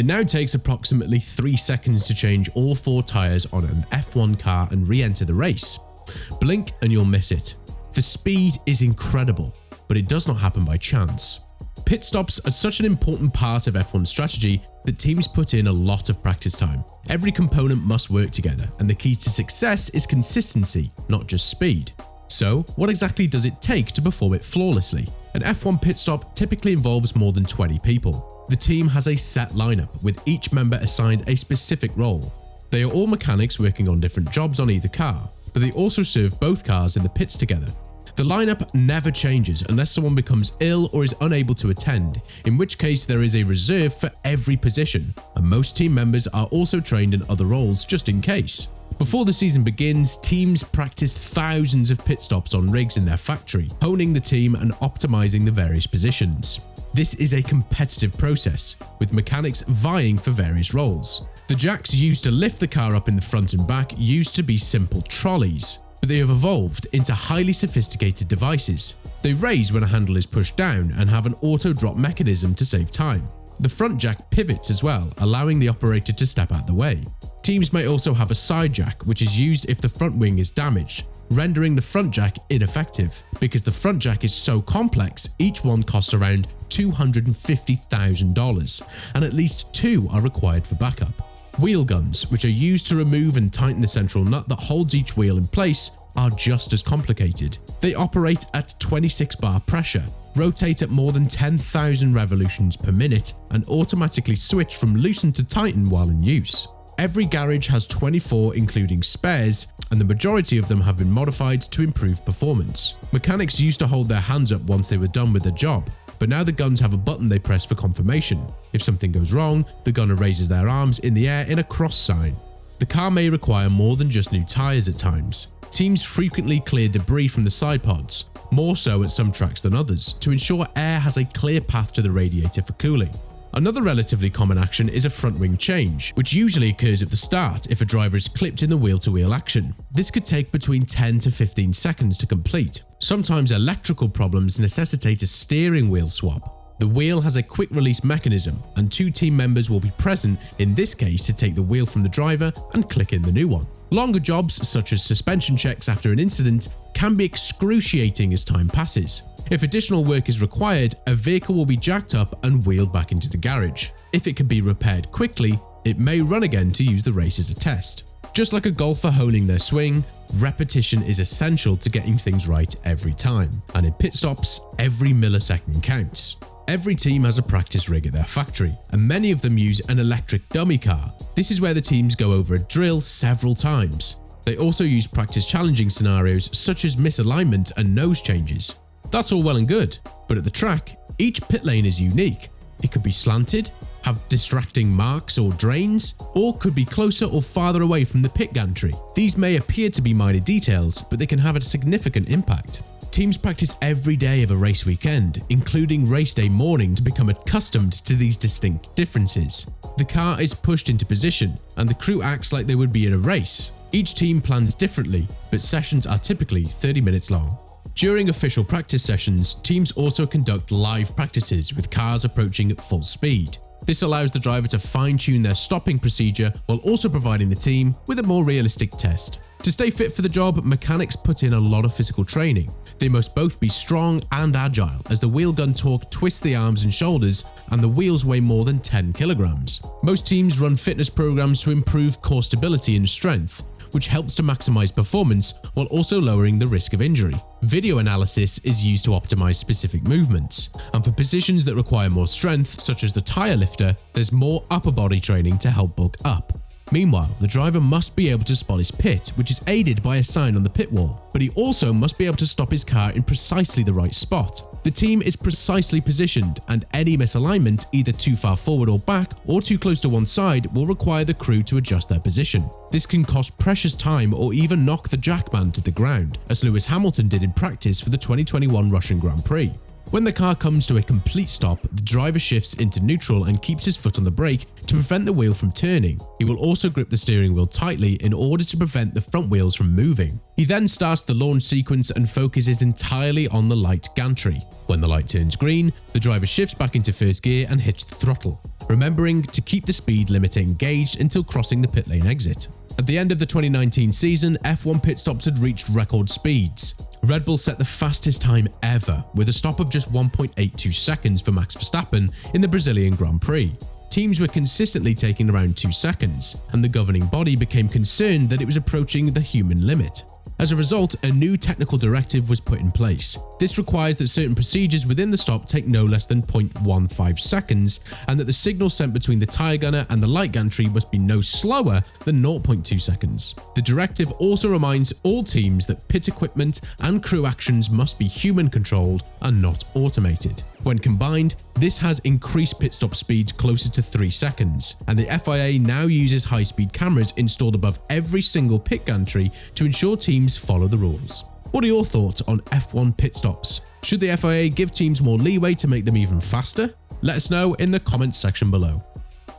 It now takes approximately 3 seconds to change all 4 tyres on an F1 car and re-enter the race. Blink and you'll miss it. The speed is incredible, but it does not happen by chance. Pit stops are such an important part of F1 strategy that teams put in a lot of practice time. Every component must work together, and the key to success is consistency, not just speed. So, what exactly does it take to perform it flawlessly? An F1 pit stop typically involves more than 20 people. The team has a set lineup, with each member assigned a specific role. They are all mechanics working on different jobs on either car, but they also serve both cars in the pits together. The lineup never changes unless someone becomes ill or is unable to attend, in which case there is a reserve for every position, and most team members are also trained in other roles just in case. Before the season begins, teams practice thousands of pit stops on rigs in their factory, honing the team and optimizing the various positions. This is a competitive process, with mechanics vying for various roles. The jacks used to lift the car up in the front and back used to be simple trolleys, but they have evolved into highly sophisticated devices. They raise when a handle is pushed down and have an auto-drop mechanism to save time. The front jack pivots as well, allowing the operator to step out the way. Teams may also have a side jack, which is used if the front wing is damaged, rendering the front jack ineffective. Because the front jack is so complex, each one costs around $250,000, and at least 2 are required for backup. Wheel guns, which are used to remove and tighten the central nut that holds each wheel in place, are just as complicated. They operate at 26 bar pressure, rotate at more than 10,000 revolutions per minute, and automatically switch from loosen to tighten while in use. Every garage has 24 including spares, and the majority of them have been modified to improve performance. Mechanics used to hold their hands up once they were done with the job, but now the guns have a button they press for confirmation. If something goes wrong, the gunner raises their arms in the air in a cross sign. The car may require more than just new tyres at times. Teams frequently clear debris from the side pods, more so at some tracks than others, to ensure air has a clear path to the radiator for cooling. Another relatively common action is a front wing change, which usually occurs at the start if a driver is clipped in the wheel-to-wheel action. This could take between 10 to 15 seconds to complete. Sometimes electrical problems necessitate a steering wheel swap. The wheel has a quick release mechanism, and 2 team members will be present in this case to take the wheel from the driver and click in the new one. Longer jobs, such as suspension checks after an incident, can be excruciating as time passes. If additional work is required, a vehicle will be jacked up and wheeled back into the garage. If it can be repaired quickly, it may run again to use the race as a test. Just like a golfer honing their swing, repetition is essential to getting things right every time, and in pit stops, every millisecond counts. Every team has a practice rig at their factory, and many of them use an electric dummy car. This is where the teams go over a drill several times. They also use practice challenging scenarios such as misalignment and nose changes. That's all well and good, but at the track, each pit lane is unique. It could be slanted, have distracting marks or drains, or could be closer or farther away from the pit gantry. These may appear to be minor details, but they can have a significant impact. Teams practice every day of a race weekend, including race day morning, to become accustomed to these distinct differences. The car is pushed into position, and the crew acts like they would be in a race. Each team plans differently, but sessions are typically 30 minutes long. During official practice sessions, teams also conduct live practices with cars approaching at full speed. This allows the driver to fine-tune their stopping procedure while also providing the team with a more realistic test. To stay fit for the job, mechanics put in a lot of physical training. They must both be strong and agile, as the wheel gun torque twists the arms and shoulders, and the wheels weigh more than 10 kilograms. Most teams run fitness programs to improve core stability and strength, which helps to maximize performance while also lowering the risk of injury. Video analysis is used to optimize specific movements, and for positions that require more strength, such as the tire lifter, there's more upper body training to help bulk up. Meanwhile, the driver must be able to spot his pit, which is aided by a sign on the pit wall, but he also must be able to stop his car in precisely the right spot. The team is precisely positioned, and any misalignment, either too far forward or back, or too close to one side, will require the crew to adjust their position. This can cost precious time or even knock the jackman to the ground, as Lewis Hamilton did in practice for the 2021 Russian Grand Prix. When the car comes to a complete stop, the driver shifts into neutral and keeps his foot on the brake to prevent the wheel from turning. He will also grip the steering wheel tightly in order to prevent the front wheels from moving. He then starts the launch sequence and focuses entirely on the light gantry. When the light turns green, the driver shifts back into first gear and hits the throttle. remembering to keep the speed limiter engaged until crossing the pit lane exit. At the end of the 2019 season, F1 pit stops had reached record speeds. Red Bull set the fastest time ever, with a stop of just 1.82 seconds for Max Verstappen in the Brazilian Grand Prix. Teams were consistently taking around 2 seconds, and the governing body became concerned that it was approaching the human limit. As a result, a new technical directive was put in place. This requires that certain procedures within the stop take no less than 0.15 seconds, and that the signal sent between the tyre gunner and the light gantry must be no slower than 0.2 seconds. The directive also reminds all teams that pit equipment and crew actions must be human-controlled and not automated. When combined, this has increased pit stop speeds closer to 3 seconds, and the FIA now uses high-speed cameras installed above every single pit gantry to ensure teams follow the rules. What are your thoughts on F1 pit stops? Should the FIA give teams more leeway to make them even faster? Let us know in the comments section below.